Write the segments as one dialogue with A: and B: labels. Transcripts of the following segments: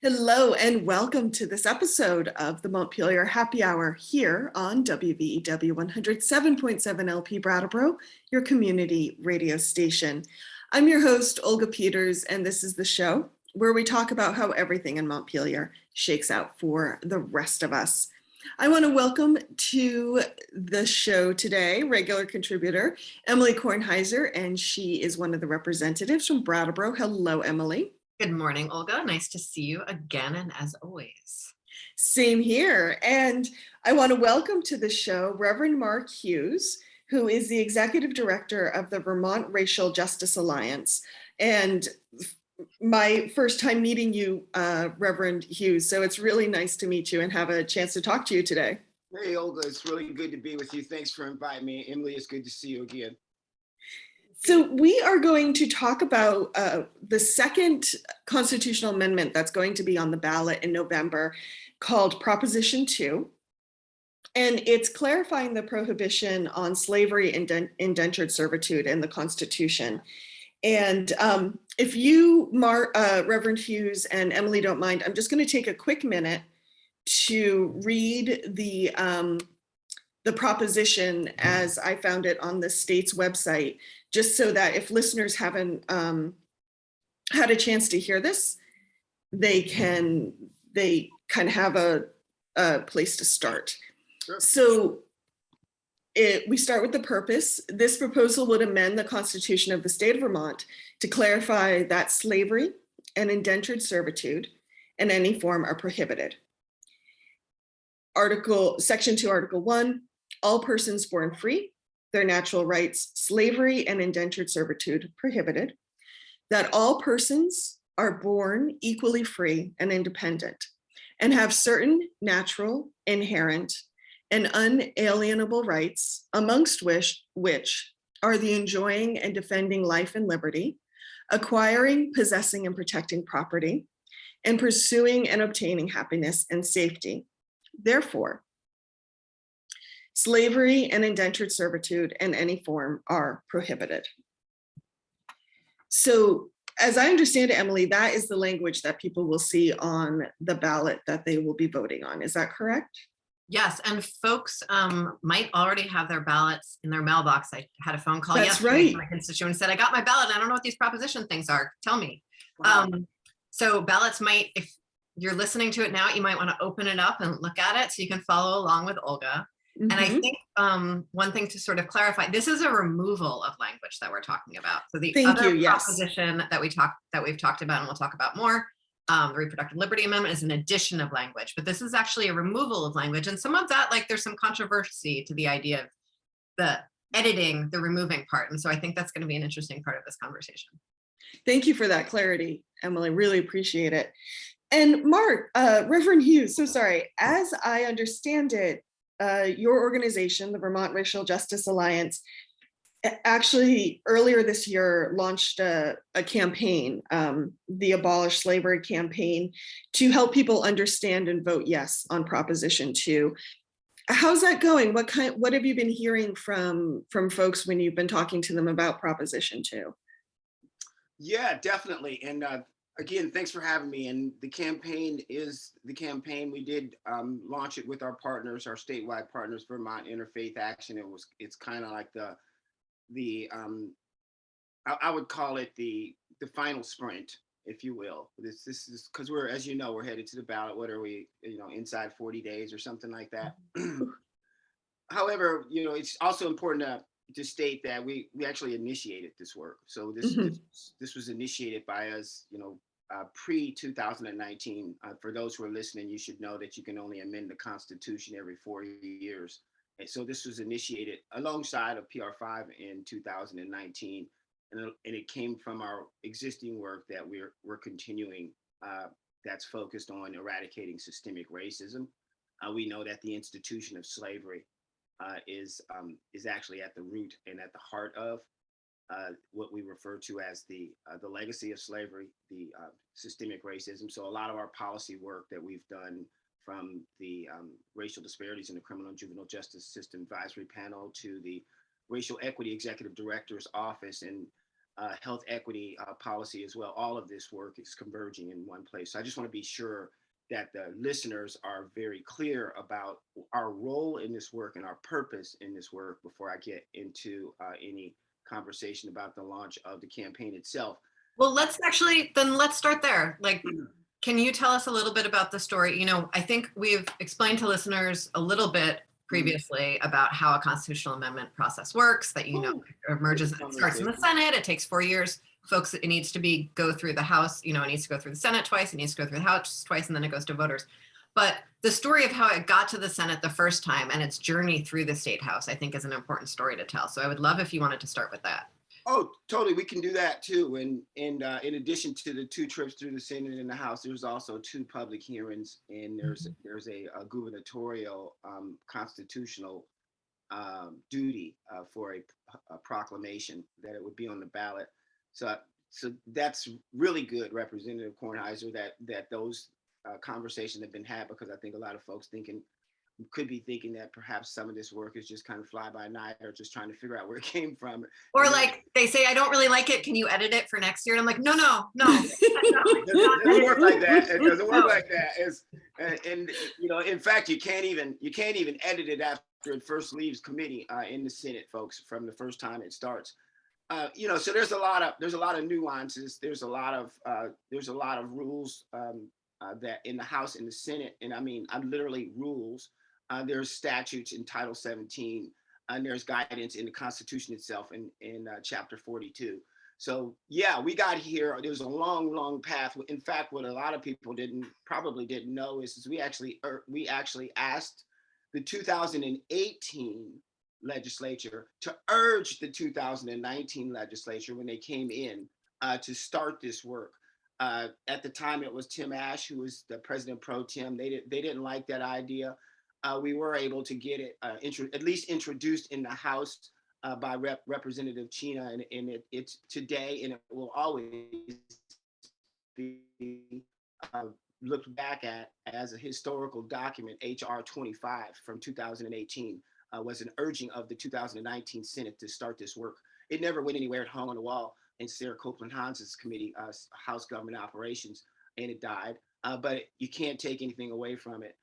A: Hello and welcome to this episode of the Montpelier Happy Hour here on WVEW 107.7 LP Brattleboro, your community radio station. I'm your host, Olga Peters, and this is the show where we talk about how everything in Montpelier shakes out for the rest of us. I want to welcome to the show today regular contributor Emily Kornheiser, and she is one of the representatives from Brattleboro. Hello, Emily.
B: Good morning, Olga. Nice to see you again, and as always.
A: Same here. And I want to welcome to the show Reverend Mark Hughes, who is the executive director of the Vermont Racial Justice Alliance. And my first time meeting you, Reverend Hughes. So it's really nice to meet you and have a chance to talk to you today.
C: Hey, Olga, it's really good to be with you. Thanks for inviting me. Emily, it's good to see you again.
A: So we are going to talk about the second constitutional amendment that's going to be on the ballot in November, called Proposition 2. And it's clarifying the prohibition on slavery and indentured servitude in the Constitution. And if you, Reverend Hughes and Emily, don't mind, I'm just going to take a quick minute to read the proposition as I found it on the state's website, just so that if listeners haven't had a chance to hear this, they kind of have a place to start. Sure. So we start with the purpose. This proposal would amend the Constitution of the state of Vermont to clarify that slavery and indentured servitude in any form are prohibited. Section 2, Article 1, all persons born free, their natural rights, slavery and indentured servitude prohibited, that all persons are born equally free and independent and have certain natural, inherent, and unalienable rights, amongst which are the enjoying and defending life and liberty, acquiring, possessing, and protecting property, and pursuing and obtaining happiness and safety. Therefore, slavery and indentured servitude in any form are prohibited. So, as I understand it, Emily, that is the language that people will see on the ballot that they will be voting on. Is that correct?
B: Yes, and folks might already have their ballots in their mailbox. I had a phone call yesterday
A: right.
B: from my constituent, said, I got my ballot, I don't know what these proposition things are. Tell me.
C: Wow.
B: So ballots might, if you're listening to it now, you might want to open it up and look at it so you can follow along with Olga. Mm-hmm. And I think one thing to sort of clarify, this is a removal of language that we're talking about. So the proposition that we've talked about, and we'll talk about more, the Reproductive Liberty Amendment, is an addition of language, but this is actually a removal of language. And some of that, like, there's some controversy to the idea of the editing, the removing part. And so I think that's going to be an interesting part of this conversation.
A: Thank you for that clarity, Emily. Really appreciate it. And Mark, Reverend Hughes, so sorry, as I understand it, your organization, the Vermont Racial Justice Alliance, actually earlier this year launched a campaign, the Abolish Slavery campaign, to help people understand and vote yes on Proposition 2. How's that going? What have you been hearing from folks when you've been talking to them about Proposition 2?
C: Yeah, definitely. And again, thanks for having me. And the campaign is the campaign. We did launch it with our partners, our statewide partners, Vermont Interfaith Action. It's kind of like I would call it the final sprint, if you will. This is because we're, as you know, we're headed to the ballot. What are we, inside 40 days or something like that. However, it's also important to state that we actually initiated this work. So this was initiated by us, pre-2019. For those who are listening, you should know that you can only amend the Constitution every 4 years. And so this was initiated alongside of PR5 in 2019. And it came from our existing work that we're continuing that's focused on eradicating systemic racism. We know that the institution of slavery is actually at the root and at the heart of what we refer to as the legacy of slavery, the systemic racism. So a lot of our policy work that we've done, from the racial disparities in the criminal and juvenile justice system advisory panel to the racial equity executive director's office, and health equity policy as well. All of this work is converging in one place. So I just want to be sure that the listeners are very clear about our role in this work and our purpose in this work before I get into any conversation about the launch of the campaign itself.
B: Well, let's start there. Like, can you tell us a little bit about the story? You know, I think we've explained to listeners a little bit previously about how a constitutional amendment process works, that, you know, it starts in the Senate, it takes 4 years. Folks, it needs to go through the House, you know, it needs to go through the Senate twice, it needs to go through the House twice, and then it goes to voters. But the story of how it got to the Senate the first time and its journey through the State House, I think, is an important story to tell. So I would love if you wanted to start with that.
C: Oh, totally. We can do that too. And in addition to the 2 trips through the Senate and the House, there's also 2 public hearings, and there's a gubernatorial constitutional duty for a proclamation that it would be on the ballot. So that's really good, Representative Kornheiser, that those conversations have been had, because I think a lot of folks could be thinking that perhaps some of this work is just kind of fly by night, or just trying to figure out where it came from.
B: Or like they say, I don't really like it. Can you edit it for next year? And I'm like, no.
C: It doesn't work like that. It doesn't work like that. And you know, in fact, you can't even edit it after it first leaves committee in the Senate, folks, from the first time it starts. You know, so there's a lot of nuances. There's a lot of rules that in the House and the Senate, and I mean, I'm literally rules. There's statutes in Title 17, and there's guidance in the Constitution itself in Chapter 42. So yeah, we got here. There was a long path. In fact, what a lot of people probably didn't know is we actually asked the 2018 legislature to urge the 2019 legislature when they came in to start this work. At the time, it was Tim Ash, who was the president pro tem. They didn't like that idea. We were able to get it at least introduced in the House by Representative Chena, and it's today, and it will always be looked back at as a historical document. HR 25 from 2018 was an urging of the 2019 Senate to start this work. It never went anywhere. It hung on the wall in Sarah Copeland Hans's committee, House Government Operations, and it died. But you can't take anything away from it.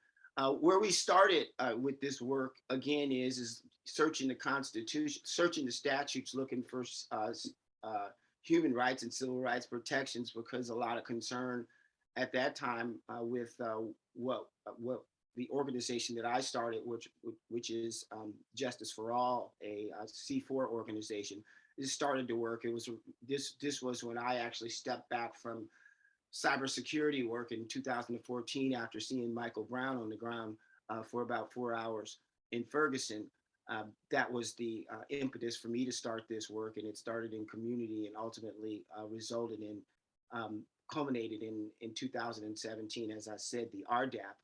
C: Where we started with this work, again, is searching the Constitution, searching the statutes, looking for human rights and civil rights protections, because a lot of concern at that time with what the organization that I started, which is Justice for All, a C4 organization. This started to work. This was when I actually stepped back from cybersecurity work in 2014 after seeing Michael Brown on the ground for about 4 hours in Ferguson. That was the impetus for me to start this work, and it started in community and ultimately resulted in culminated in 2017, as I said, the RDAP,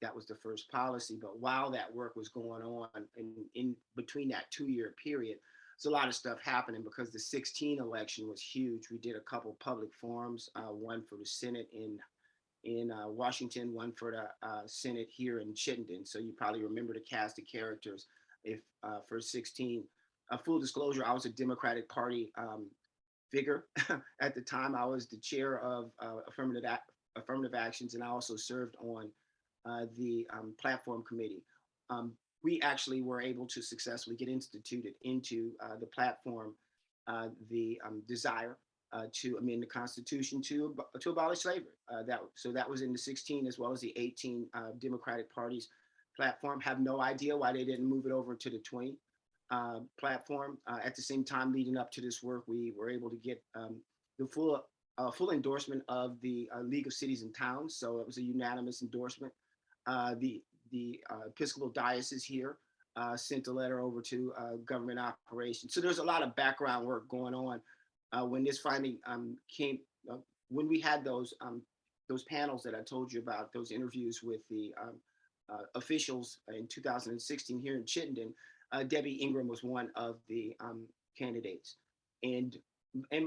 C: that was the first policy. But while that work was going on, in between that 2-year period, there's a lot of stuff happening, because the 2016 election was huge. We did a couple public forums, one for the Senate in Washington, one for the Senate here in Chittenden. So you probably remember the cast of characters. If for 2016, full disclosure, I was a Democratic Party figure at the time. I was the chair of affirmative actions, and I also served on the platform committee. We actually were able to successfully get instituted into the platform, the desire to amend the Constitution to abolish slavery. So that was in the 2016 as well as the 2018 Democratic Party's platform. Have no idea why they didn't move it over to the 20 platform. At the same time, leading up to this work, we were able to get the full endorsement of the League of Cities and Towns. So it was a unanimous endorsement. The Episcopal Diocese here sent a letter over to government operations. So there's a lot of background work going on. When this finally came, when we had those panels that I told you about, those interviews with the officials in 2016 here in Chittenden, Debbie Ingram was one of the candidates. And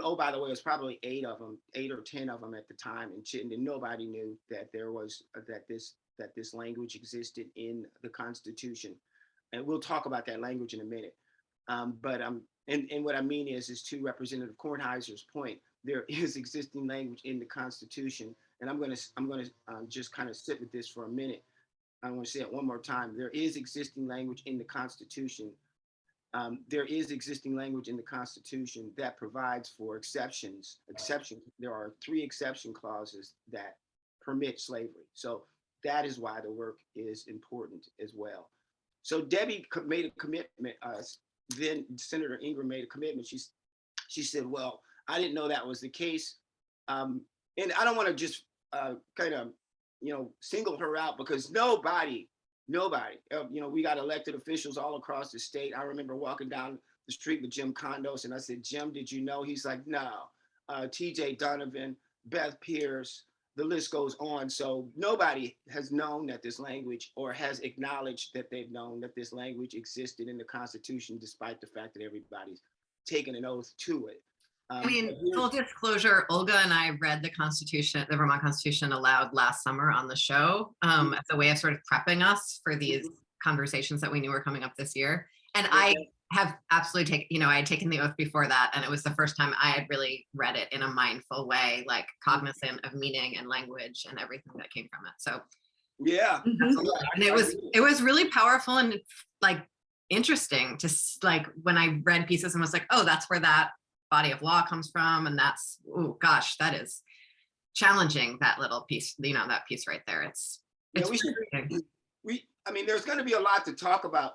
C: oh, by the way, it was probably 8 or 10 of them at the time in Chittenden. Nobody knew that there was that this language existed in the Constitution. And we'll talk about that language in a minute. And what I mean is to Representative Kornheiser's point, there is existing language in the Constitution, and I'm going to just kind of sit with this for a minute. I want to say it one more time. There is existing language in the Constitution. There is existing language in the Constitution that provides for exceptions. There are 3 exception clauses that permit slavery. So that is why the work is important as well. So Debbie made a commitment. Then Senator Ingram made a commitment. She said, "Well, I didn't know that was the case," and I don't want to just kind of single her out, because nobody, we got elected officials all across the state. I remember walking down the street with Jim Condos, and I said, "Jim, did you know?" He's like, "No." TJ Donovan, Beth Pierce, the list goes on. So nobody has known that this language, or has acknowledged that they've known that this language existed in the Constitution, despite the fact that everybody's taken an oath to it.
B: I mean, full disclosure, Olga and I read the Constitution, the Vermont Constitution aloud last summer on the show, as a way of sort of prepping us for these conversations that we knew were coming up this year. And I have absolutely taken, I had taken the oath before that, and it was the first time I had really read it in a mindful way, like cognizant of meaning and language and everything that came from it. So
C: yeah,
B: and it was really powerful and like interesting to like when I read pieces and was like, oh, that's where that body of law comes from, and that's, oh gosh, that is challenging, that little piece, that piece right there. It's
C: I mean, there's going to be a lot to talk about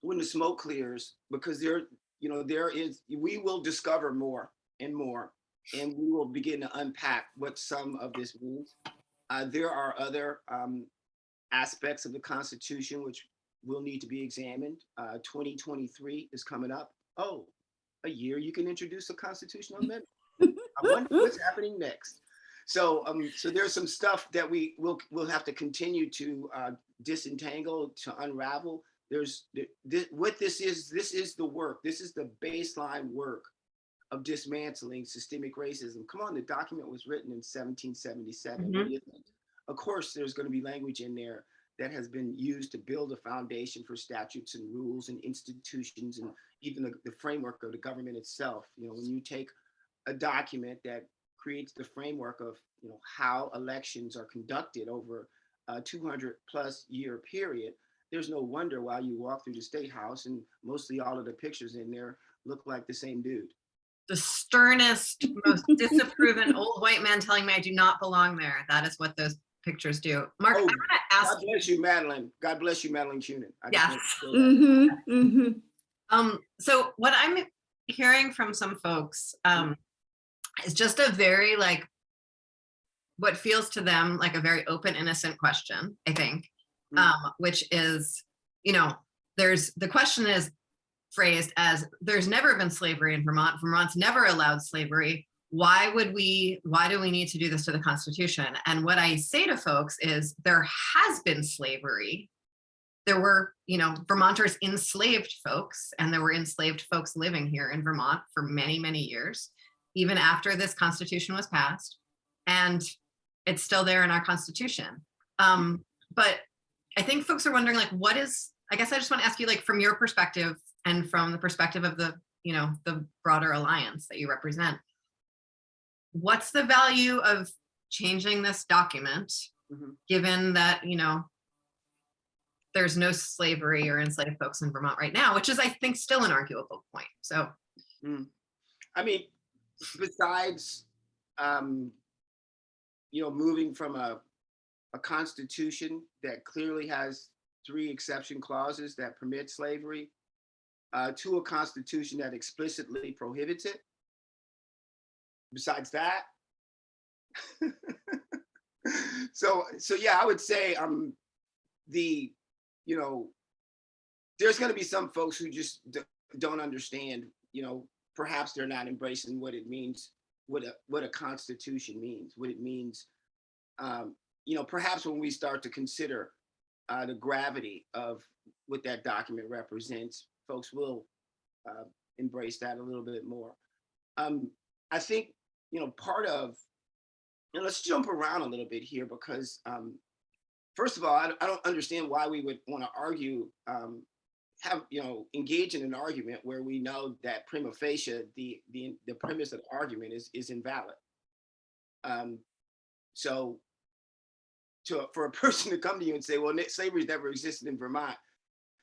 C: when the smoke clears, because we will discover more and more, and we will begin to unpack what some of this means. There are other aspects of the Constitution which will need to be examined. 2023 is coming up. Oh, a year you can introduce a constitutional amendment. I wonder what's happening next. So there's some stuff that we'll have to continue to disentangle, to unravel. This is the work. This is the baseline work of dismantling systemic racism. Come on, the document was written in 1777.
B: Mm-hmm.
C: What do you think? Of course, there's going to be language in there that has been used to build a foundation for statutes and rules and institutions, and even the framework of the government itself. When you take a document that creates the framework of how elections are conducted over a 200+ year period, there's no wonder why you walk through the State House and mostly all of the pictures in there look like the same dude.
B: The sternest, most disapproving old white man telling me I do not belong there. That is what those pictures do. Mark, I want to ask.
C: God bless you, Madeline. God bless you, Madeline Cunin.
B: Yes. So what I'm hearing from some folks is just a very what feels to them like a very open, innocent question, I think, which is, the question is phrased as, there's never been slavery in Vermont. Vermont's never allowed slavery. Why do we need to do this to the Constitution? And what I say to folks is, there has been slavery. There were, Vermonters enslaved folks, and there were enslaved folks living here in Vermont for many, many years, even after this Constitution was passed. And it's still there in our Constitution. But I think folks are wondering, I guess I just want to ask you, from your perspective and from the perspective of the broader alliance that you represent, what's the value of changing this document, given that, there's no slavery or enslaved folks in Vermont right now, which is, I think, still an arguable point. So,
C: I mean, besides, moving from a constitution that clearly has 3 exception clauses that permit slavery to a constitution that explicitly prohibits it. Besides that, so yeah, I would say there's going to be some folks who just don't understand. Perhaps they're not embracing what it means, what a constitution means, what it means. Perhaps when we start to consider the gravity of what that document represents, folks will embrace that a little bit more. I think, part of, let's jump around a little bit here, because first of all, I don't understand why we would want to argue have, engage in an argument where we know that prima facie the premise of the argument is invalid. So for a person to come to you and say, well, slavery's never existed in Vermont,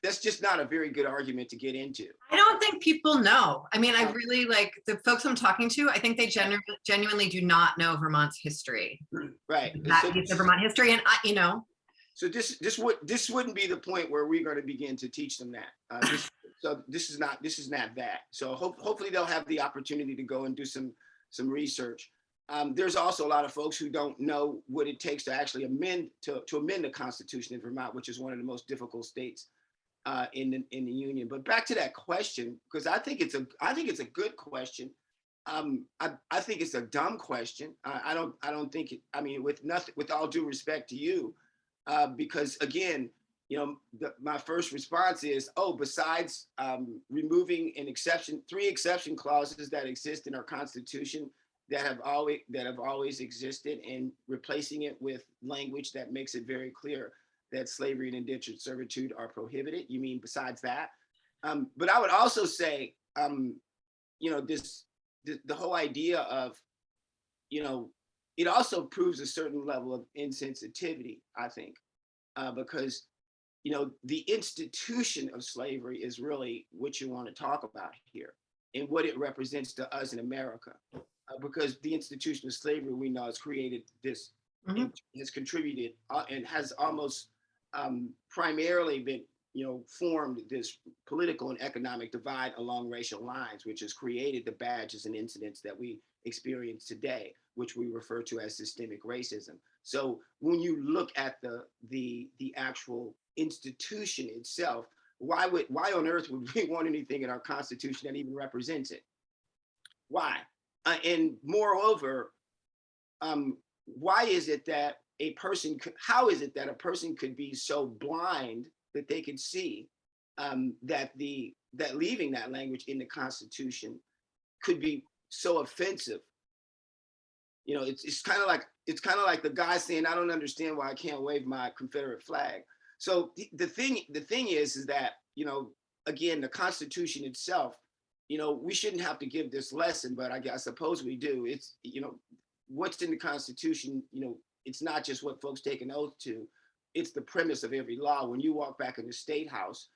C: that's just not a very good argument to get into.
B: I don't think people know. I mean, I really like the folks I'm talking to. I think they genuinely do not know Vermont's history.
C: Right.
B: That piece of Vermont history, and
C: So this wouldn't be the point where we're going to begin to teach them that. This is not that. So hopefully they'll have the opportunity to go and do some research. There's also a lot of folks who don't know what it takes to actually amend the Constitution in Vermont, which is one of the most difficult states in the Union. But back to that question, because I think it's a good question. I think it's a dumb question. I don't think it, I mean, with all due respect to you, because again, my first response is, besides removing three exception clauses that exist in our Constitution that have always existed, and replacing it with language that makes it very clear that slavery and indentured servitude are prohibited. You mean besides that? But I would also say, the whole idea of, it also proves a certain level of insensitivity, I think, because, the institution of slavery is really what you want to talk about here and what it represents to us in America. Because the institution of slavery, we know, has created this, has contributed and has almost primarily been, formed this political and economic divide along racial lines, which has created the badges and incidents that we experience today, which we refer to as systemic racism. So when you look at the actual institution itself, why on earth would we want anything in our Constitution that even represents it? Why? And moreover, why is it that how is it that a person could be so blind that they could see that leaving that language in the Constitution could be so offensive? It's kind of like the guy saying, I don't understand why I can't wave my Confederate flag. So the thing is that, again, the Constitution itself, we shouldn't have to give this lesson, but I suppose we do. It's, what's in the Constitution, it's not just what folks take an oath to. It's the premise of every law. When you walk back in the State House,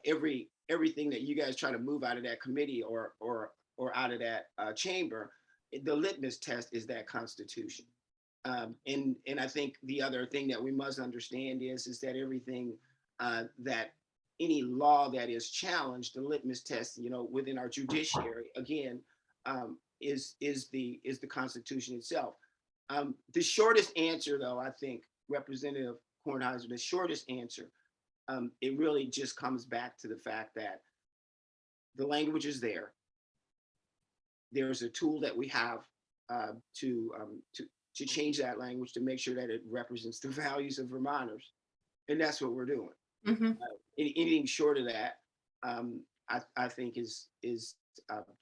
C: everything that you guys try to move out of that committee or out of that chamber, the litmus test is that Constitution. And I think the other thing that we must understand is that everything that any law that is challenged, the litmus test, within our judiciary, again, is the Constitution itself. The shortest answer, though, I think, Representative Kornheiser, the shortest answer, it really just comes back to the fact that the language is there. There's a tool that we have to change that language to make sure that it represents the values of Vermonters, and that's what we're doing. Anything short of that, I think is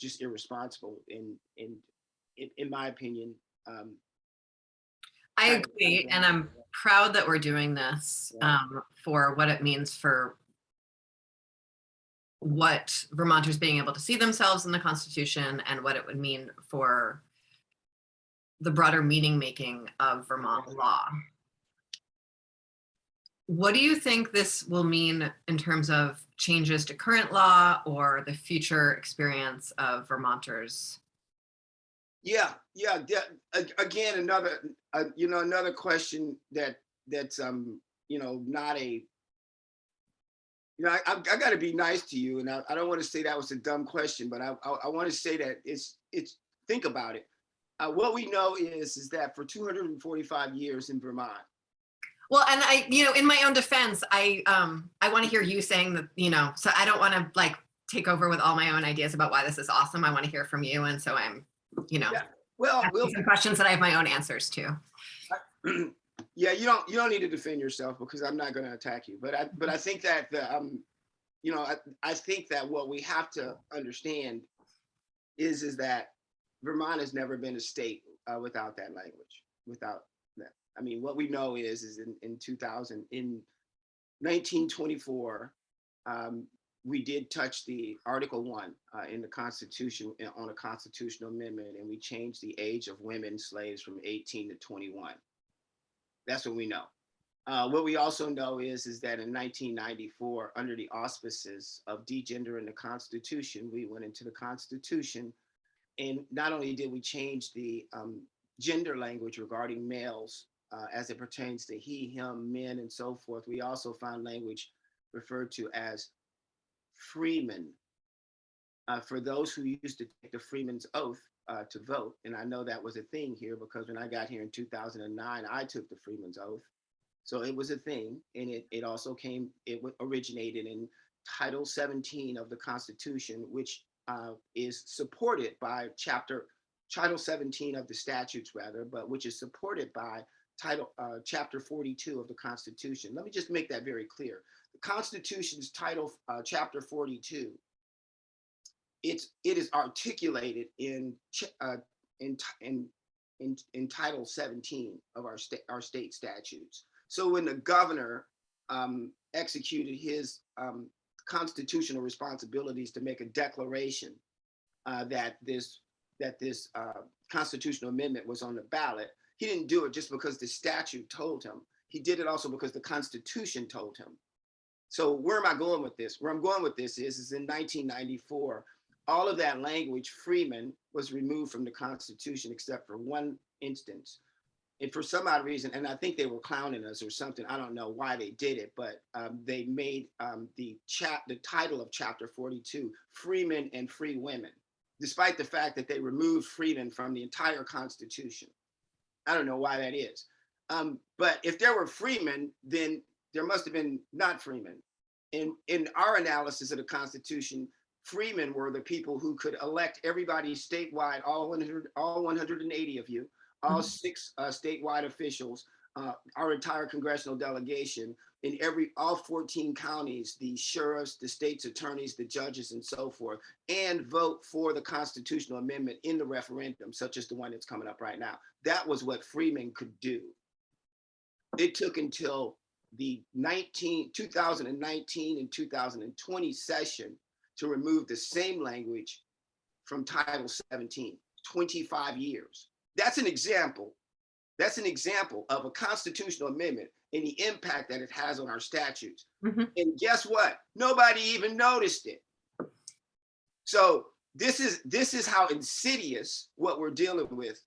C: just irresponsible. In my opinion,
B: I agree, and I'm proud that we're doing this for what it means for what Vermonters being able to see themselves in the Constitution and what it would mean for the broader meaning making of Vermont law. What do you think this will mean in terms of changes to current law or the future experience of Vermonters?
C: Yeah. Again, another question that's not a. I got to be nice to you, and I don't want to say that was a dumb question, but I want to say that it's think about it. What we know is that for 245 years in Vermont.
B: Well, and I, in my own defense, I want to hear you saying that, so I don't want to take over with all my own ideas about why this is awesome. I want to hear from you, and so I'm, asking some questions that I have my own answers to.
C: Yeah, you don't need to defend yourself because I'm not going to attack you. But I think that I think that what we have to understand is that Vermont has never been a state without that language. Without that, I mean, what we know is in 1924, we did touch the Article 1 in the Constitution on a constitutional amendment, and we changed the age of women slaves from 18 to 21. That's what we know. What we also know is that in 1994, under the auspices of degendering the Constitution, we went into the Constitution, and not only did we change the gender language regarding males as it pertains to he, him, men, and so forth, we also found language referred to as freemen. For those who used to take the freeman's oath to vote, and I know that was a thing here because when I got here in 2009, I took the freeman's oath. So it was a thing, and it also originated in Title 17 of the Constitution, which is supported by Title 17 of the statutes rather, but which is supported by Chapter 42 of the Constitution. Let me just make that very clear. The Constitution's Chapter 42, it is articulated in Title 17 of our state statutes. So when the governor executed his constitutional responsibilities to make a declaration that this constitutional amendment was on the ballot, he didn't do it just because the statute told him. He did it also because the Constitution told him. So where am I going with this? Where I'm going with this is in 1994, all of that language, freeman, was removed from the Constitution except for one instance. And for some odd reason, and I think they were clowning us or something, I don't know why they did it, but they made the title of Chapter 42, Freemen and Free Women, despite the fact that they removed freemen from the entire Constitution. I don't know why that is. But if there were freemen, then there must have been not freemen. In our analysis of the Constitution, freemen were the people who could elect everybody statewide, all 180 of you, all 6 statewide officials, our entire congressional delegation, in all 14 counties, the sheriffs, the state's attorneys, the judges, and so forth, and vote for the constitutional amendment in the referendum, such as the one that's coming up right now. That was what freemen could do. It took until the 2019 and 2020 session to remove the same language from Title 17, 25 years. That's an example. That's an example of a constitutional amendment and the impact that it has on our statutes. And guess what? Nobody even noticed it. So this is how insidious what we're dealing with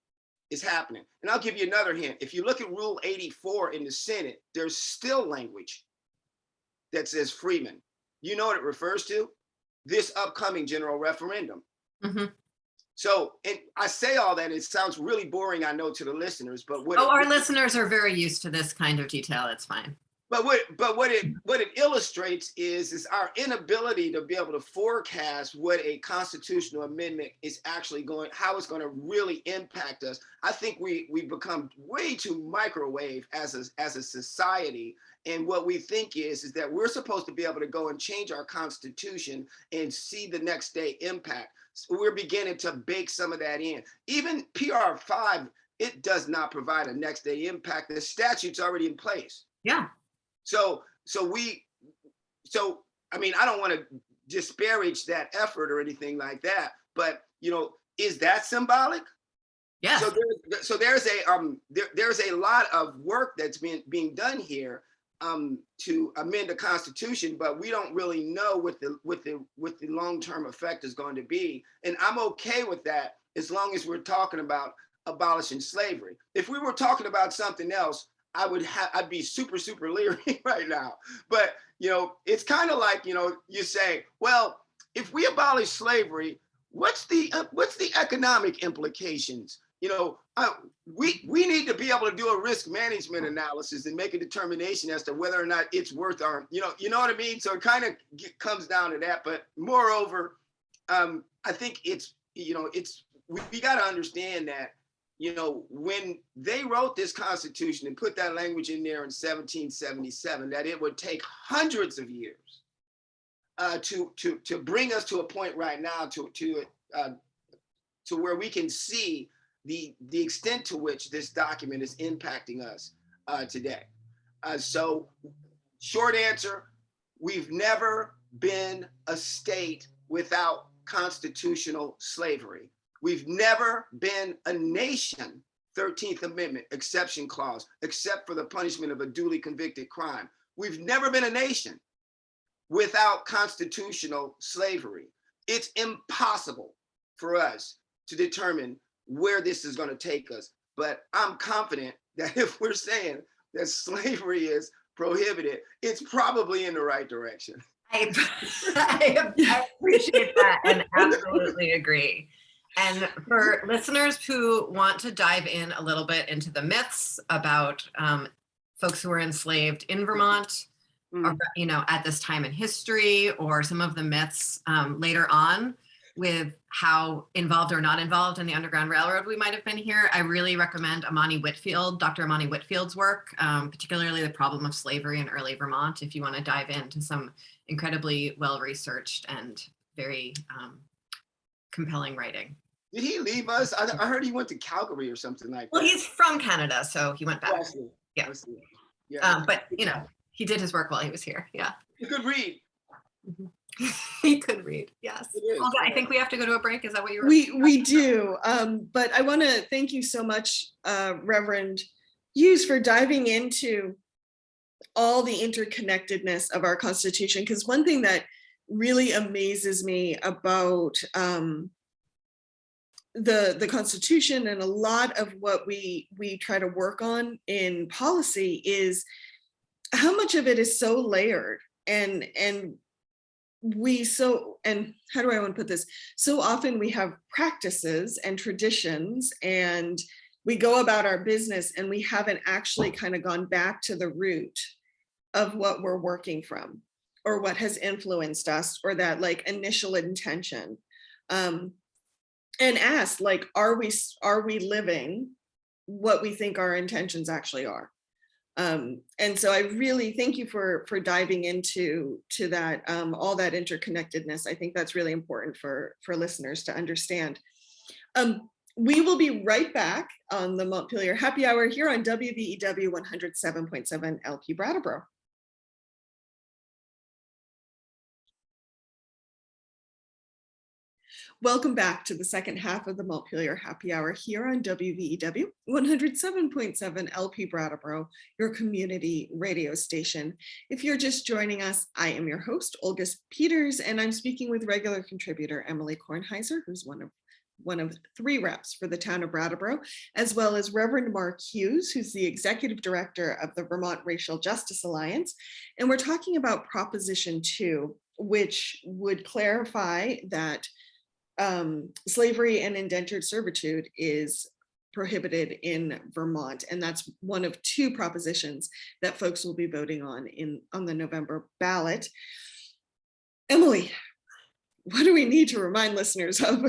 C: is happening. And I'll give you another hint. If you look at Rule 84 in the Senate, there's still language that says freeman. You know what it refers to? This upcoming general referendum. So, and I say all that, it sounds really boring, I know, to the listeners, but
B: our listeners are very used to this kind of detail. It's fine.
C: But what it illustrates is our inability to be able to forecast what a constitutional amendment is actually how it's going to really impact us. I think we've become way too microwave as a society. And what we think is that we're supposed to be able to go and change our constitution and see the next day impact. So we're beginning to bake some of that in. Even PR 5, it does not provide a next day impact. The statute's already in place.
B: Yeah.
C: So I mean, I don't want to disparage that effort or anything like that, but is that symbolic?
B: Yeah.
C: So there's a lot of work that's being done here to amend the Constitution, but we don't really know what the long-term effect is going to be. And I'm okay with that as long as we're talking about abolishing slavery. If we were talking about something else, I'd be super leery right now. But it's kind of like you say, well, if we abolish slavery, what's the economic implications? We need to be able to do a risk management analysis and make a determination as to whether or not it's worth our, you know what I mean? So it kind of comes down to that. But moreover, I think we got to understand that, when they wrote this Constitution and put that language in there in 1777, that it would take hundreds of years to bring us to a point right now to where we can see the extent to which this document is impacting us today. So short answer, we've never been a state without constitutional slavery. We've never been a nation, 13th Amendment, exception clause, except for the punishment of a duly convicted crime. We've never been a nation without constitutional slavery. It's impossible for us to determine where this is going to take us. But I'm confident that if we're saying that slavery is prohibited, it's probably in the right direction.
B: I appreciate that and absolutely agree. And for listeners who want to dive in a little bit into the myths about folks who were enslaved in Vermont, or, you know, at this time in history, or some of the myths later on with how involved or not involved in the Underground Railroad we might have been here, I really recommend Dr. Amani Whitfield's work, particularly the problem of slavery in early Vermont, if you want to dive into some incredibly well-researched and very compelling writing.
C: Did he leave us? I heard he went to Calgary or something like that.
B: Well, he's from Canada, so he went back.
C: Oh, I see.
B: Yeah.
C: I see. Yeah.
B: But, you know, he did his work while he was here. Yeah.
C: You could read.
B: He could read. Yes. Olga, I think we have to go to a break. Is that what you were?
A: We do. But I want to thank you so much, Reverend Hughes, for diving into all the interconnectedness of our Constitution. Because one thing that really amazes me about the Constitution and a lot of what we try to work on in policy is how much of it is so layered and how do I want to put this? So often we have practices and traditions and we go about our business and we haven't actually kind of gone back to the root of what we're working from or what has influenced us or that like initial intention. And ask, like, are we living what we think our intentions actually are? And so I really thank you for diving into that, all that interconnectedness. I think that's really important for listeners to understand. We will be right back on the Montpelier Happy Hour here on WVEW 107.7 LP Brattleboro. Welcome back to the second half of the Montpelier Happy Hour here on WVEW 107.7 LP Brattleboro, your community radio station. If you're just joining us, I am your host, Olga Peters, and I'm speaking with regular contributor Emily Kornheiser, who's one of three reps for the town of Brattleboro, as well as Reverend Mark Hughes, who's the executive director of the Vermont Racial Justice Alliance. And we're talking about Proposition 2, which would clarify that slavery and indentured servitude is prohibited in Vermont. And that's one of two propositions that folks will be voting on the November ballot. Emily, what do we need to remind listeners of?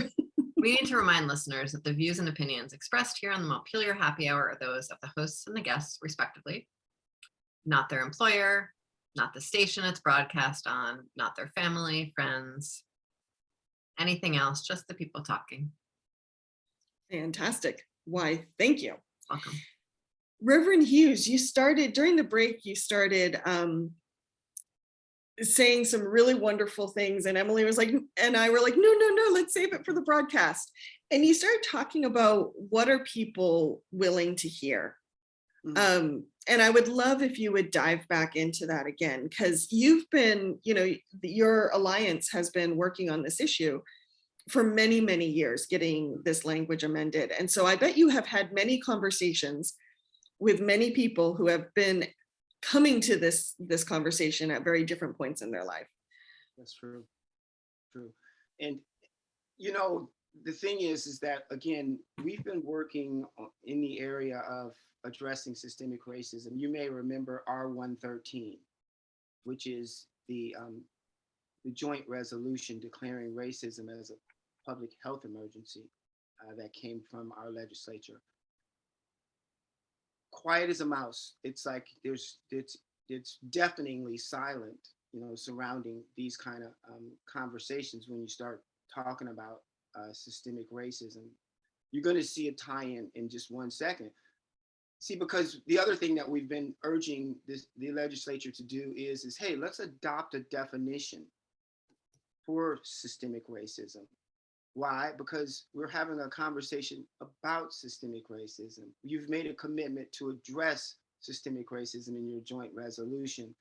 B: We need to remind listeners that the views and opinions expressed here on the Montpelier Happy Hour are those of the hosts and the guests, respectively, not their employer, not the station it's broadcast on, not their family, friends, anything else, just the people talking.
A: Fantastic. Why, thank you.
B: Welcome.
A: Reverend Hughes, you started, during the break, you started saying some really wonderful things, and Emily was like, and I were like, no, let's save it for the broadcast. And you started talking about what are people willing to hear. Mm-hmm. And I would love if you would dive back into that again, because you've been, your alliance has been working on this issue for many, many years, getting this language amended. And so I bet you have had many conversations with many people who have been coming to this conversation at very different points in their life.
C: That's true. And, the thing is that, again, we've been working in the area of addressing systemic racism. You may remember R113, which is the joint resolution declaring racism as a public health emergency that came from our legislature. Quiet as a mouse. It's like it's deafeningly silent, surrounding these kind of conversations when you start talking about systemic racism. You're going to see a tie-in in just 1 second. See, because the other thing that we've been urging the legislature to do is hey, let's adopt a definition for systemic racism. Why? Because we're having a conversation about systemic racism. You've made a commitment to address systemic racism in your joint resolution.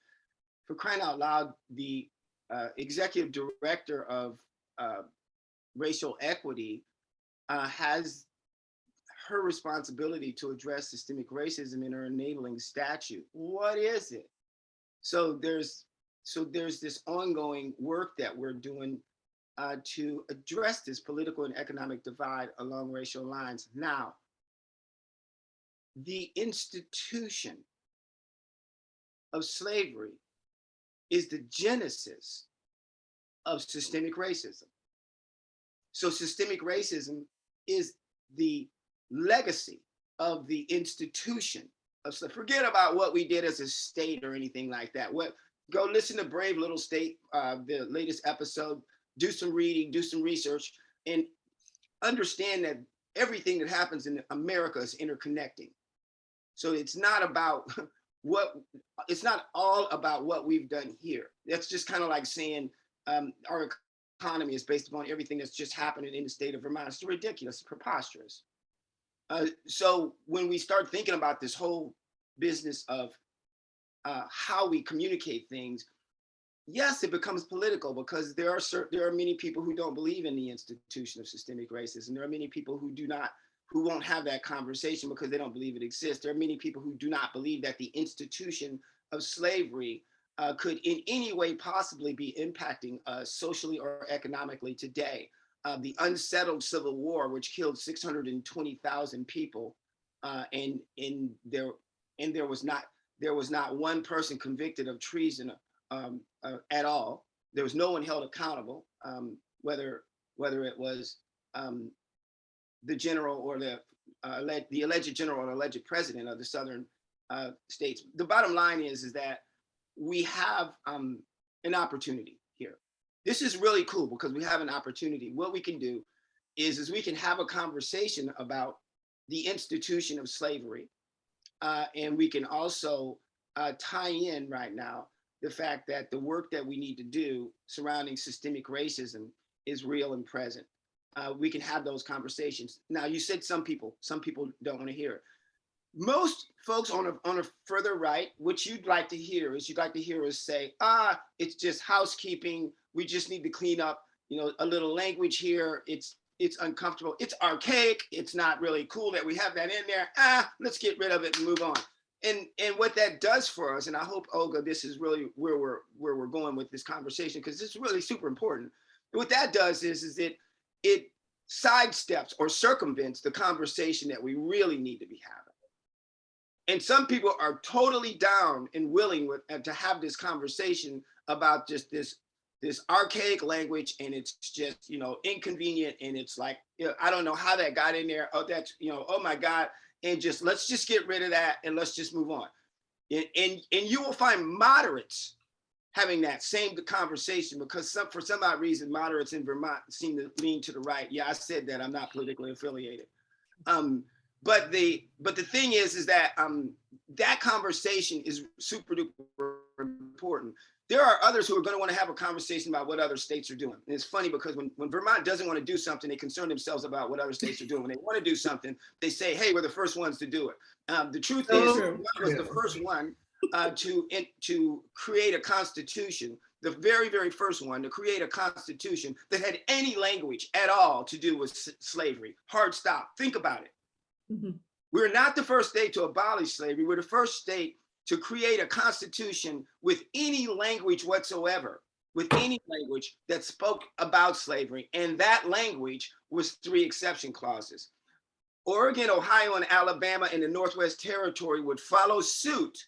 C: For crying out loud, the executive director of racial equity has her responsibility to address systemic racism in her enabling statute. What is it? So there's this ongoing work that we're doing to address this political and economic divide along racial lines. Now, the institution of slavery is the genesis of systemic racism. So systemic racism is the legacy of the institution of slavery. Forget about what we did as a state or anything like that. Go listen to Brave Little State, the latest episode, do some reading, do some research, and understand that everything that happens in America is interconnecting. So it's not about it's not all about what we've done here. That's just kind of like saying our economy is based upon everything that's just happening in the state of Vermont. It's ridiculous, it's preposterous. So when we start thinking about this whole business of how we communicate things, yes, it becomes political because there are many people who don't believe in the institution of systemic racism. There are many people who won't have that conversation because they don't believe it exists. There are many people who do not believe that the institution of slavery could in any way possibly be impacting us socially or economically today. The unsettled Civil War, which killed 620,000 people, and there was not one person convicted of treason at all. There was no one held accountable, whether it was the general or the alleged general or alleged president of the southern states. The bottom line is that we have an opportunity here. This is really cool because we have an opportunity. What we can do is we can have a conversation about the institution of slavery, and we can also tie in right now the fact that the work that we need to do surrounding systemic racism is real and present. We can have those conversations. Now, you said some people don't want to hear it. Most folks on a further right, what you'd like to hear is us say, it's just housekeeping. We just need to clean up, a little language here. It's uncomfortable. It's archaic. It's not really cool that we have that in there. Let's get rid of it and move on. And what that does for us, and I hope, Olga, this is really where we're going with this conversation, because this is really super important. What that does is it sidesteps or circumvents the conversation that we really need to be having. And some people are totally down and willing to have this conversation about just this archaic language, and it's just, inconvenient, and it's like, I don't know how that got in there. Oh, that's, oh my God. And let's just get rid of that and let's just move on. And you will find moderates having that same conversation, because for some odd reason, moderates in Vermont seem to lean to the right. Yeah, I said that, I'm not politically affiliated. But the thing is that that conversation is super duper important. There are others who are going to want to have a conversation about what other states are doing. And it's funny because when Vermont doesn't want to do something, they concern themselves about what other states are doing. When they want to do something, they say, hey, we're the first ones to do it. The truth is, Vermont was the first one to create a constitution, the very, very first one to create a constitution that had any language at all to do with slavery. Hard stop. Think about it. Mm-hmm. We're not the first state to abolish slavery. We're the first state to create a constitution with any language whatsoever, with any language that spoke about slavery. And that language was 3 exception clauses. Oregon, Ohio, and Alabama and the Northwest Territory would follow suit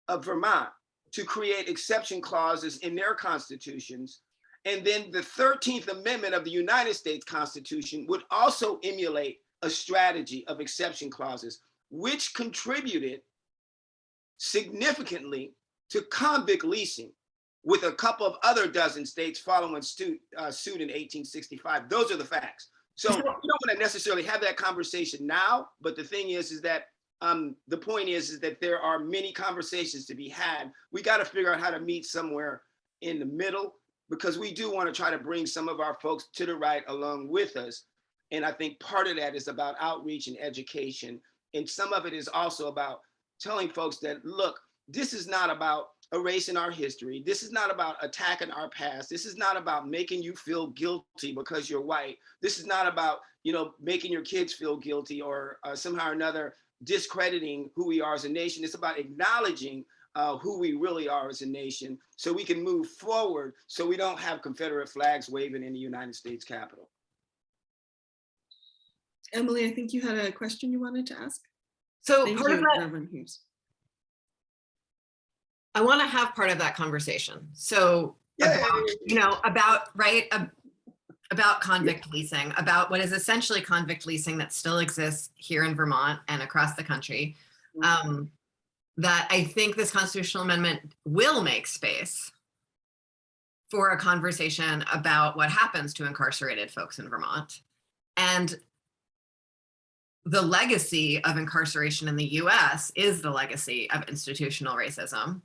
C: of Vermont to create exception clauses in their constitutions. And then the 13th Amendment of the United States Constitution would also emulate a strategy of exception clauses, which contributed significantly to convict leasing, with a couple of other dozen states following suit in 1865. Those are the facts. So we don't want to necessarily have that conversation now, but the thing is that the point is that there are many conversations to be had. We got to figure out how to meet somewhere in the middle. because we do want to try to bring some of our folks to the right along with us. And I think part of that is about outreach and education. And some of it is also about telling folks that, look, this is not about erasing our history. This is not about attacking our past. This is not about making you feel guilty because you're white. This is not about, making your kids feel guilty or somehow or another discrediting who we are as a nation. It's about acknowledging who we really are as a nation so we can move forward so we don't have Confederate flags waving in the United States Capitol.
A: Emily, I think you had a question you wanted to ask.
B: So
A: Thank
B: part
A: you,
B: of that,
A: Reverend Hughes.
B: I want to have part of that conversation. So about convict leasing, about what is essentially convict leasing that still exists here in Vermont and across the country. That I think this constitutional amendment will make space for a conversation about what happens to incarcerated folks in Vermont. And the legacy of incarceration in the US is the legacy of institutional racism.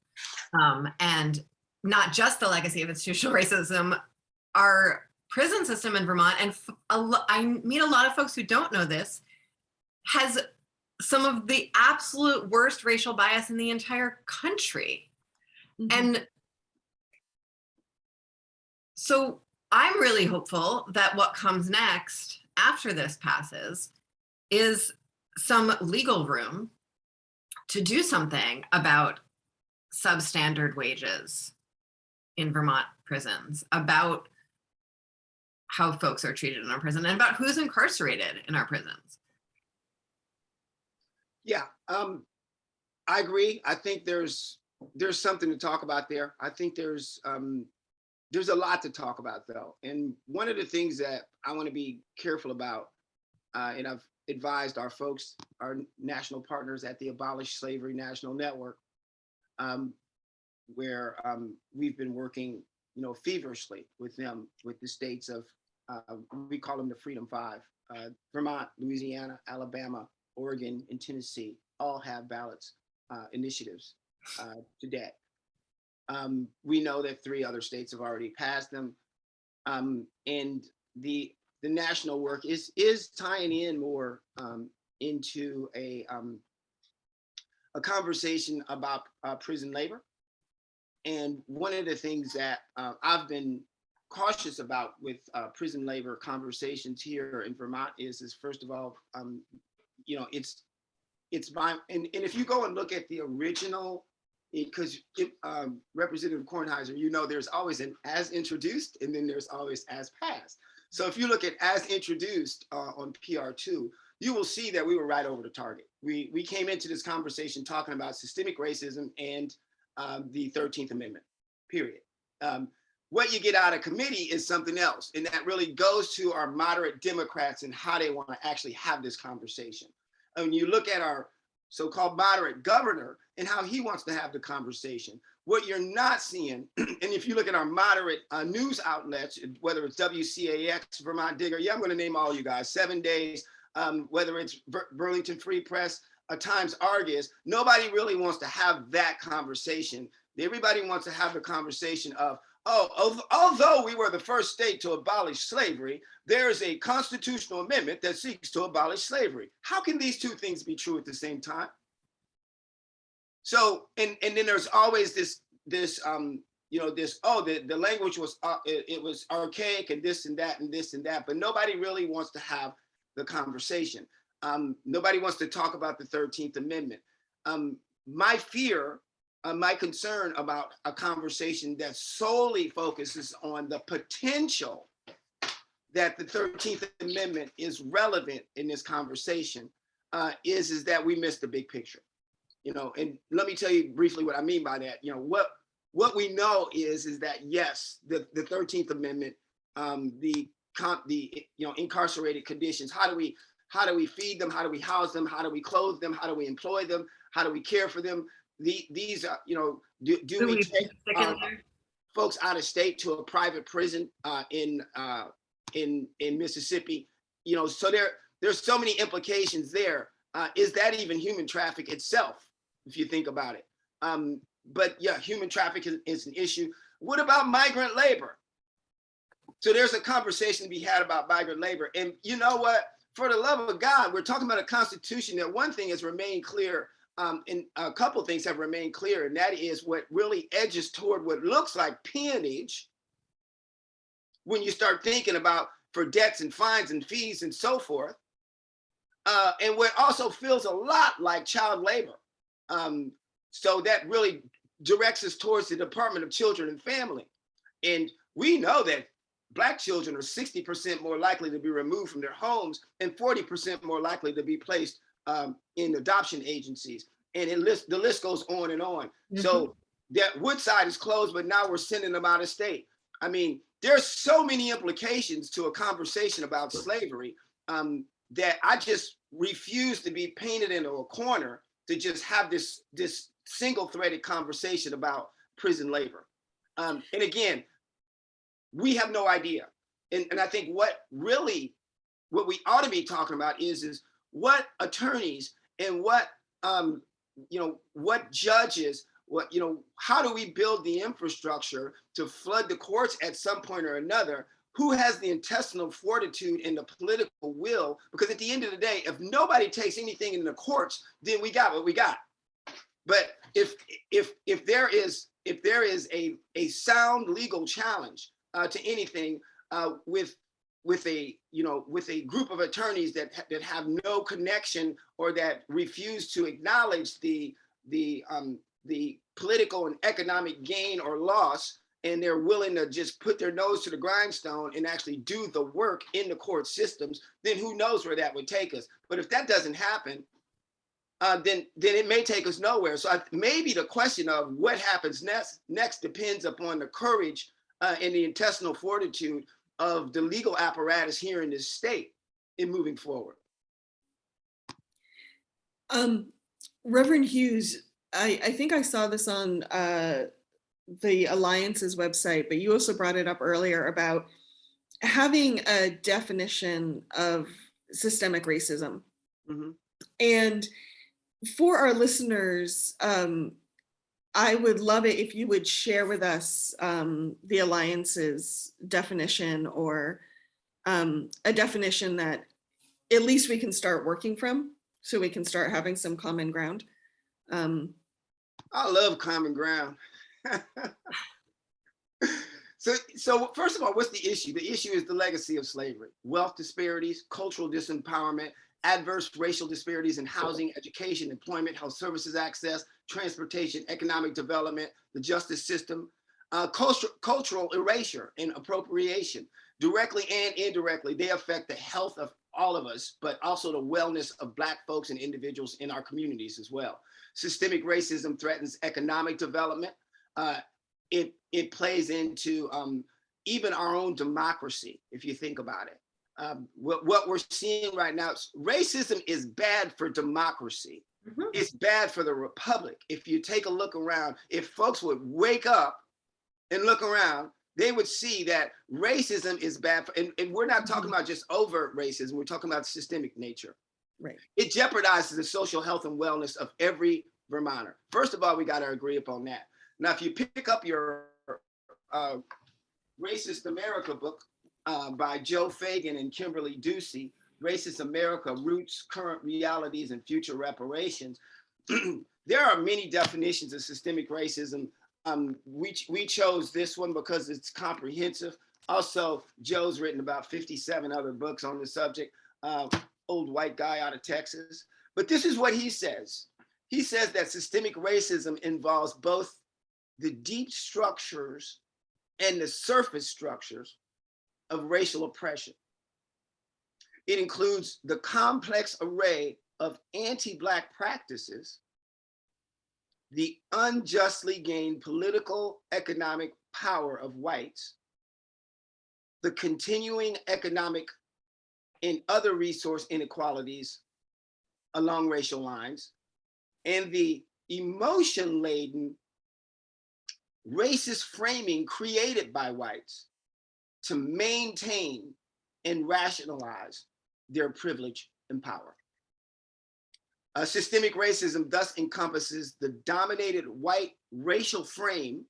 B: And not just the legacy of institutional racism, our prison system in Vermont, and I meet a lot of folks who don't know this, has some of the absolute worst racial bias in the entire country.
A: Mm-hmm.
B: And so I'm really hopeful that what comes next after this passes is some legal room to do something about substandard wages in Vermont prisons, about how folks are treated in our prison, and about who's incarcerated in our prisons.
C: Yeah, I agree. I think there's something to talk about there. I think there's a lot to talk about though. And one of the things that I want to be careful about, and I've advised our folks, our national partners at the Abolish Slavery National Network, where we've been working, feverishly with them, with the states of, we call them the Freedom Five, Vermont, Louisiana, Alabama, Oregon, and Tennessee all have ballots initiatives today. We know that 3 other states have already passed them, and the national work is tying in more into a conversation about prison labor. And one of the things that I've been cautious about with prison labor conversations here in Vermont is first of all, it's my, and if you go and look at the original, because Representative Kornheiser, there's always an as introduced and then there's always as passed. So if you look at as introduced on PR2, you will see that we were right over the target. We came into this conversation talking about systemic racism and the 13th Amendment, period. What you get out of committee is something else. And that really goes to our moderate Democrats and how they want to actually have this conversation. And when you look at our so-called moderate governor and how he wants to have the conversation, what you're not seeing, and if you look at our moderate news outlets, whether it's WCAX, Vermont Digger, I'm going to name all you guys, 7 Days, whether it's Burlington Free Press, Times Argus, nobody really wants to have that conversation. Everybody wants to have the conversation of, although we were the first state to abolish slavery, there is a constitutional amendment that seeks to abolish slavery. How can these two things be true at the same time? So, and then there's always the language was, it was archaic and this and that and this and that, but nobody really wants to have the conversation. Nobody wants to talk about the 13th Amendment. My fear, my concern about a conversation that solely focuses on the potential that the 13th Amendment is relevant in this conversation is that we miss the big picture. And let me tell you briefly what I mean by that. What we know is that yes, the 13th Amendment, the incarcerated conditions, how do we feed them? How do we house them? How do we clothe them? How do we employ them? How do we care for them? These are, do we take folks out of state to a private prison in Mississippi? So there's so many implications there. Is that even human traffic itself, if you think about it? But yeah, human trafficking is an issue. What about migrant labor? So there's a conversation to be had about migrant labor. And you know what? For the love of God, we're talking about a constitution that one thing has remained clear, and a couple of things have remained clear, and that is what really edges toward what looks like peonage when you start thinking about for debts and fines and fees and so forth. And what also feels a lot like child labor. So that really directs us towards the Department of Children and Family. And we know that Black children are 60% more likely to be removed from their homes and 40% more likely to be placed in adoption agencies. And the list goes on and on. Mm-hmm. So that Woodside is closed, but now we're sending them out of state. I mean, there's so many implications to a conversation about slavery that I just refuse to be painted into a corner to just have this single-threaded conversation about prison labor. And again, we have no idea. And I think what we ought to be talking about is what attorneys and what judges, how do we build the infrastructure to flood the courts at some point or another? Who has the intestinal fortitude and the political will? Because at the end of the day, if nobody takes anything in the courts, then we got what we got. But if there is a sound legal challenge to anything with a group of attorneys that have no connection or that refuse to acknowledge the political and economic gain or loss, and they're willing to just put their nose to the grindstone and actually do the work in the court systems, then who knows where that would take us. But if that doesn't happen, then it may take us nowhere. So maybe the question of what happens next depends upon the courage and the intestinal fortitude of the legal apparatus here in this state in moving forward.
A: Reverend Hughes, I think I saw this on the Alliance's website, but you also brought it up earlier about having a definition of systemic racism. Mm-hmm. And for our listeners, I would love it if you would share with us the Alliance's definition, or a definition that at least we can start working from, so we can start having some common ground.
C: I love common ground. So first of all, what's the issue? The issue is the legacy of slavery: wealth disparities, cultural disempowerment, adverse racial disparities in housing, education, employment, health services access, transportation, economic development, the justice system, cultural erasure and appropriation. Directly and indirectly, they affect the health of all of us, but also the wellness of Black folks and individuals in our communities as well. Systemic racism threatens economic development. It plays into even our own democracy, if you think about it. What we're seeing right now, racism is bad for democracy. Mm-hmm. It's bad for the republic. If you take a look around, if folks would wake up and look around, they would see that racism is bad. And we're not talking about just overt racism. We're talking about systemic nature.
A: Right. It
C: jeopardizes the social health and wellness of every Vermonter. First of all, we got to agree upon that. Now, if you pick up your Racist America book by Joe Fagan and Kimberly Ducey, Racist America: Roots, Current Realities, and Future Reparations, there are many definitions of systemic racism. We chose this one because it's comprehensive. Also, Joe's written about 57 other books on the subject, old white guy out of Texas. But this is what he says. He says that systemic racism involves both the deep structures and the surface structures of racial oppression. It includes the complex array of anti-Black practices, the unjustly gained political economic power of whites, the continuing economic and other resource inequalities along racial lines, and the emotion-laden racist framing created by whites to maintain and rationalize their privilege and power. Systemic racism thus encompasses the dominated white racial frame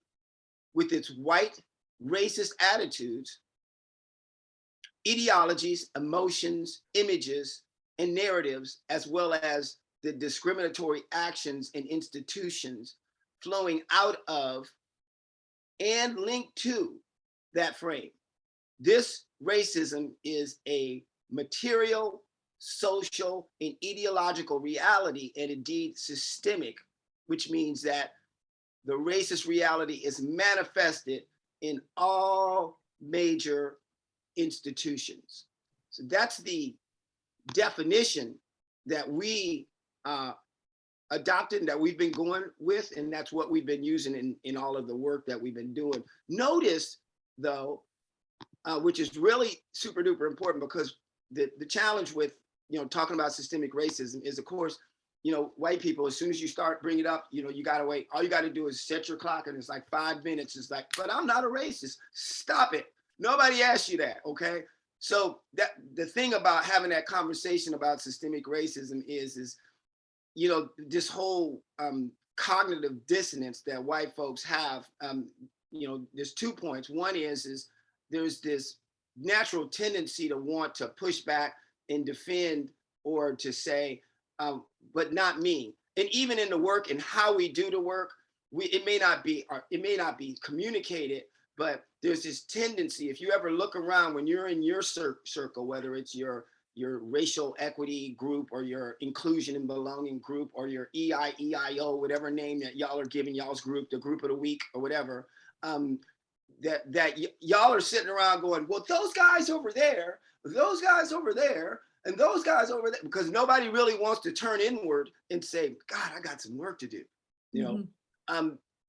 C: with its white racist attitudes ideologies, emotions, images, and narratives, as well as the discriminatory actions and institutions flowing out of and linked to that frame. This racism is a material, social, and ideological reality, and indeed systemic, which means that the racist reality is manifested in all major institutions. So that's the definition that we adopted and that we've been going with, and that's what we've been using in all of the work that we've been doing. Notice, though, which is really super duper important, because the challenge with talking about systemic racism is, of course, white people, as soon as you start bringing it up, you gotta wait. All you gotta do is set your clock, and it's like 5 minutes. It's like, but I'm not a racist. Stop it. Nobody asked you that, okay? So that the thing about having that conversation about systemic racism is this whole cognitive dissonance that white folks have. There's 2 points. One is there's this natural tendency to want to push back and defend, or to say, but not me. And even in the work and how we do the work, it may not be communicated, but there's this tendency. If you ever look around when you're in your circle, whether it's your racial equity group, or your inclusion and belonging group, or your EIO, whatever name that y'all are giving y'all's group, the group of the week or whatever, that y'all are sitting around going, well, those guys over there, those guys over there, and those guys over there, because nobody really wants to turn inward and say, God, I got some work to do.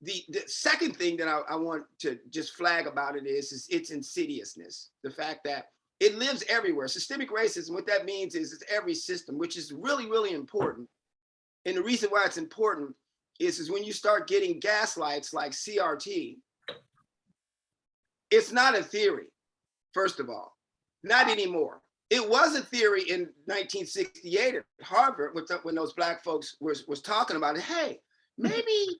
C: The second thing that I want to just flag about it is its insidiousness. The fact that it lives everywhere. Systemic racism, what that means is it's every system, which is really, really important. And the reason why it's important is when you start getting gaslights like CRT, it's not a theory, first of all, not anymore. It was a theory in 1968 at Harvard when those Black folks was talking about it. Hey, maybe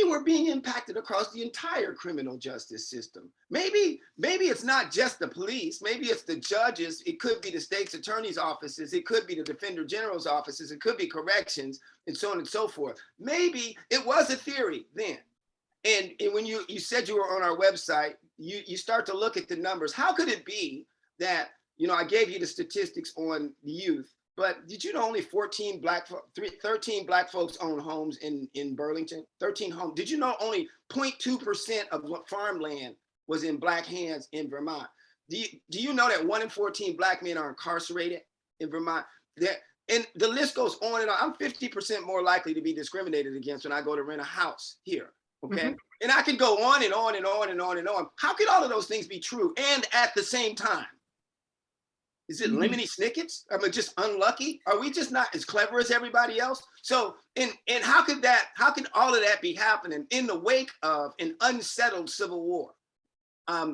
C: we're being impacted across the entire criminal justice system. Maybe it's not just the police. Maybe it's the judges. It could be the state's attorney's offices. It could be the defender general's offices. It could be corrections, and so on and so forth. Maybe it was a theory then. And when you said you were on our website, you start to look at the numbers. How could it be that, I gave you the statistics on the youth, but did you know only 13 Black folks own homes in Burlington? 13 homes. Did you know only 0.2% of farmland was in Black hands in Vermont? Do you know that 1 in 14 Black men are incarcerated in Vermont? And the list goes on and on. I'm 50% more likely to be discriminated against when I go to rent a house here. Okay. Mm-hmm. And I can go on and on and on and on and on. How could all of those things be true and at the same time? Is it lemony snickets? Am I just unlucky? Are we just not as clever as everybody else? So, and how could all of that be happening in the wake of an unsettled civil war,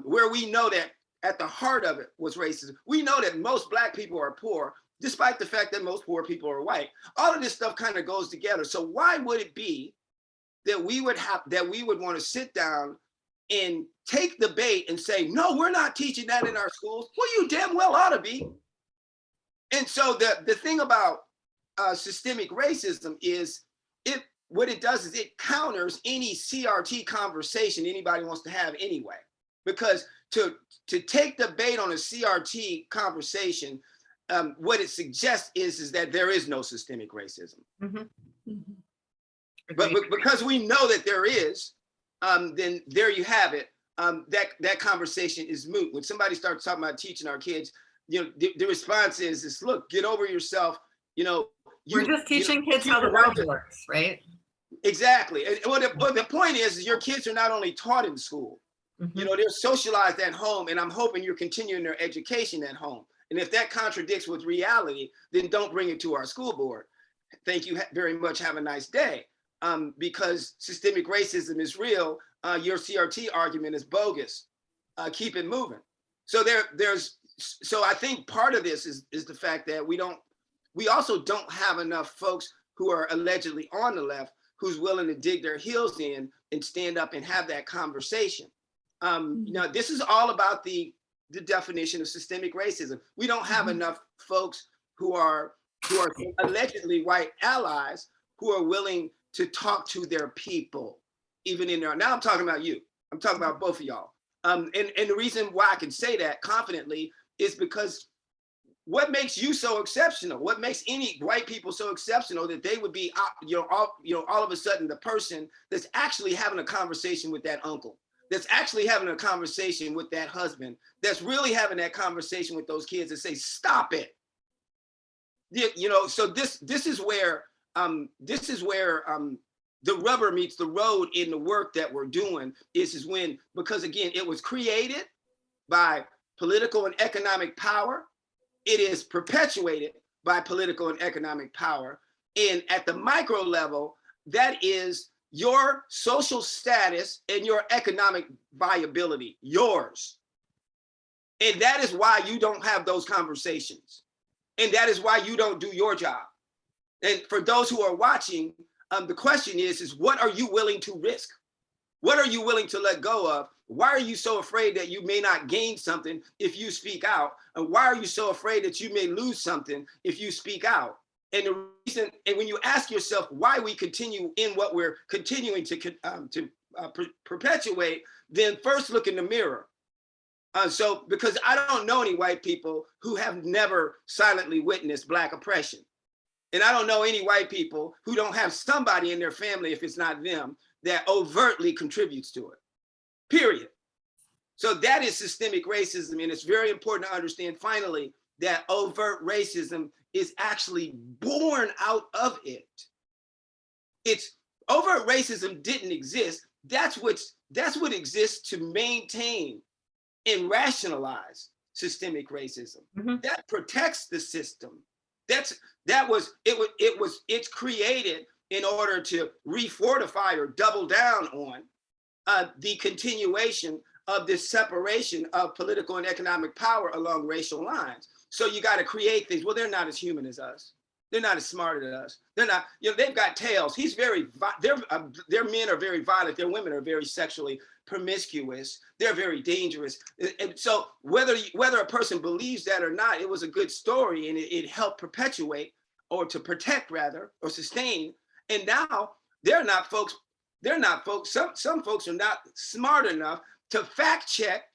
C: where we know that at the heart of it was racism? We know that most Black people are poor, despite the fact that most poor people are white. All of this stuff kind of goes together. So why would it be that we would want to sit down and take the bait and say, no, we're not teaching that in our schools? Well, you damn well ought to be. And so the thing about systemic racism is what it does is it counters any CRT conversation anybody wants to have anyway. Because to take the bait on a CRT conversation, what it suggests is that there is no systemic racism. Mm-hmm. Mm-hmm. But because we know that there is, then there you have it. That conversation is moot. When somebody starts talking about teaching our kids, the response is, look, get over yourself.
B: We're just teaching kids how the world works, right?
C: Exactly. And the point is your kids are not only taught in school, mm-hmm. They're socialized at home, and I'm hoping you're continuing their education at home. And if that contradicts with reality, then don't bring it to our school board. Thank you very much. Have a nice day. Because systemic racism is real, your CRT argument is bogus. Keep it moving. So so I think part of this is the fact that we also don't have enough folks who are allegedly on the left who's willing to dig their heels in and stand up and have that conversation. Now, this is all about the the definition of systemic racism. We don't have enough folks who are allegedly white allies who are willing to talk to their people, even in there. Now I'm talking about you. I'm talking about both of y'all. And the reason why I can say that confidently is because what makes you so exceptional? What makes any white people so exceptional that they would be, all of a sudden the person that's actually having a conversation with that uncle, that's actually having a conversation with that husband, that's really having that conversation with those kids and say, stop it. So this is where the rubber meets the road in the work that we're doing is when, because again, it was created by political and economic power. It is perpetuated by political and economic power. And at the micro level, that is your social status and your economic viability, yours. And that is why you don't have those conversations. And that is why you don't do your job. And for those who are watching, the question is what are you willing to risk? What are you willing to let go of? Why are you so afraid that you may not gain something if you speak out? And why are you so afraid that you may lose something if you speak out? And the reason, and when you ask yourself why we continue in what we're continuing to perpetuate, then first look in the mirror. Because I don't know any white people who have never silently witnessed Black oppression. And I don't know any white people who don't have somebody in their family, if it's not them, that overtly contributes to it, period. So that is systemic racism. And it's very important to understand finally that overt racism is actually born out of it. It's overt racism didn't exist. That's what exists to maintain and rationalize systemic racism. That protects the system. It's created in order to refortify or double down on the continuation of this separation of political and economic power along racial lines. So you got to create things. Well, they're not as human as us. They're not as smart as us. They're not, they've got tails. Their men are very violent. Their women are very sexually promiscuous. They're very dangerous. And so whether a person believes that or not, it was a good story and it helped perpetuate or to protect rather, or sustain. And now they're not folks, some folks are not smart enough to fact check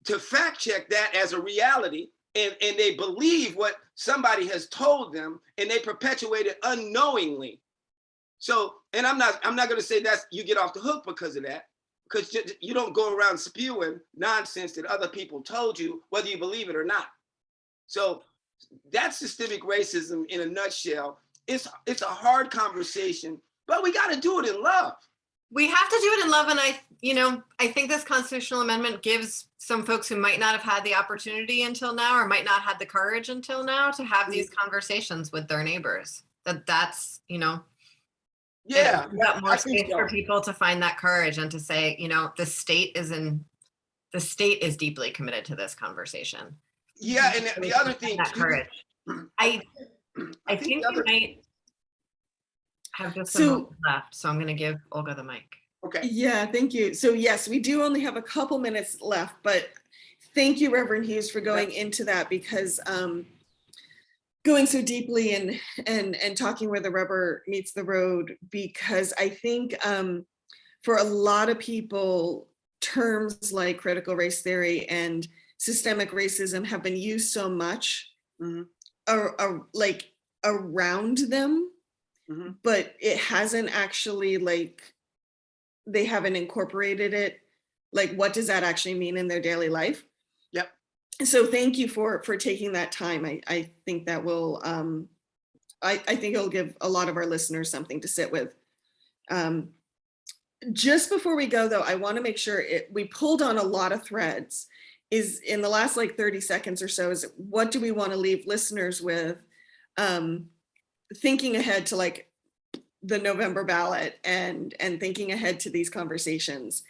C: that as a reality. And they believe what somebody has told them and they perpetuate it unknowingly. So, and I'm not going to say that you get off the hook because of that, because you don't go around spewing nonsense that other people told you, whether you believe it or not. So that's systemic racism in a nutshell. It's a hard conversation, but we got to do it in love.
B: We have to do it in love. And I think this constitutional amendment gives some folks who might not have had the opportunity until now, or might not have the courage until now to have these conversations with their neighbors. That's
C: Yeah,
B: more space for people to find that courage and to say, the state is deeply committed to this conversation.
C: Yeah, and the other thing,
B: that courage. I think we might have just a moment left, so I'm going to give Olga the mic.
A: Okay. Yeah, thank you. So yes, we do only have a couple minutes left, but thank you, Reverend Hughes, for going into that, because going so deeply and talking where the rubber meets the road, because I think for a lot of people, terms like critical race theory and systemic racism have been used so much around them, but it hasn't actually they haven't incorporated it. What does that actually mean in their daily life?
C: Yep.
A: So thank you for taking that time. I think that will, I think it'll give a lot of our listeners something to sit with. Just before we go though, I want to make sure we pulled on a lot of threads. Is in the last 30 seconds or so, is what do we want to leave listeners with, thinking ahead to the November ballot and thinking ahead to these conversations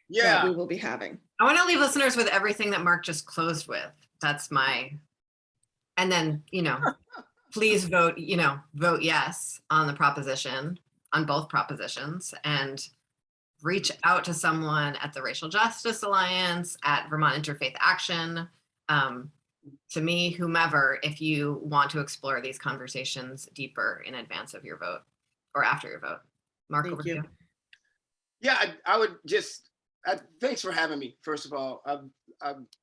A: that we will be having.
B: I want to leave listeners with everything that Mark just closed with. That's and then, please vote yes on the proposition, on both propositions. And reach out to someone at the Racial Justice Alliance, at Vermont Interfaith Action, to me, whomever, if you want to explore these conversations deeper in advance of your vote or after your vote. Mark, over to you.
C: Yeah, I would just, thanks for having me, first of all.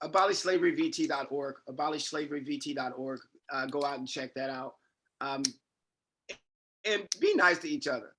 C: Abolishslaveryvt.org, abolishslaveryvt.org. Go out and check that out. And be nice to each other.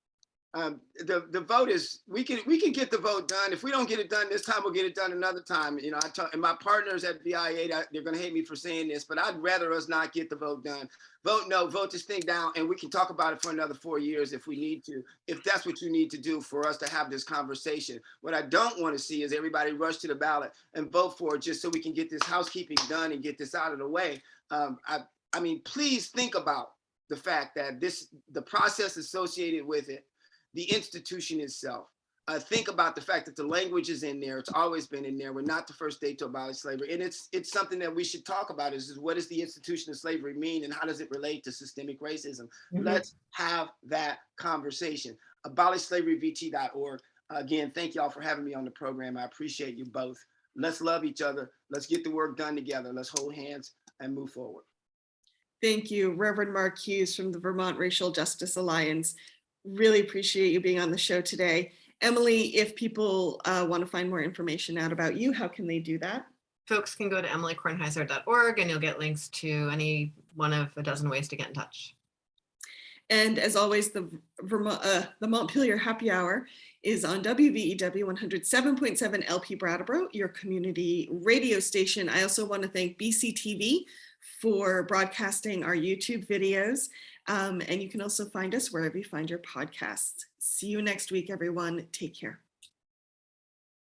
C: The vote is, we can get the vote done. If we don't get it done this time, we'll get it done another time. You know, and my partners at VIA, they're going to hate me for saying this, but I'd rather us not get the vote done. Vote no, vote this thing down, and we can talk about it for another 4 years if we need to, if that's what you need to do for us to have this conversation. What I don't want to see is everybody rush to the ballot and vote for it just so we can get this housekeeping done and get this out of the way. I mean, please think about the fact that the process associated with it, the institution itself. Think about the fact that the language is in there. It's always been in there. We're not the first state to abolish slavery. And it's something that we should talk about is what does the institution of slavery mean and how does it relate to systemic racism? Let's have that conversation. Abolishslaveryvt.org. Again, thank y'all for having me on the program. I appreciate you both. Let's love each other. Let's get the work done together. Let's hold hands and move forward.
A: Thank you, Reverend Mark Hughes from the Vermont Racial Justice Alliance. Really appreciate you being on the show today. Emily, if people want to find more information out about you, how can they do that?
B: Folks can go to emilykornheiser.org and you'll get links to any one of a dozen ways to get in touch.
A: And as always, the Montpelier Happy Hour is on WVEW 107.7 LP Brattleboro, your community radio station. I also want to thank BCTV for broadcasting our YouTube videos. And you can also find us wherever you find your podcasts. See you next week, everyone. Take care.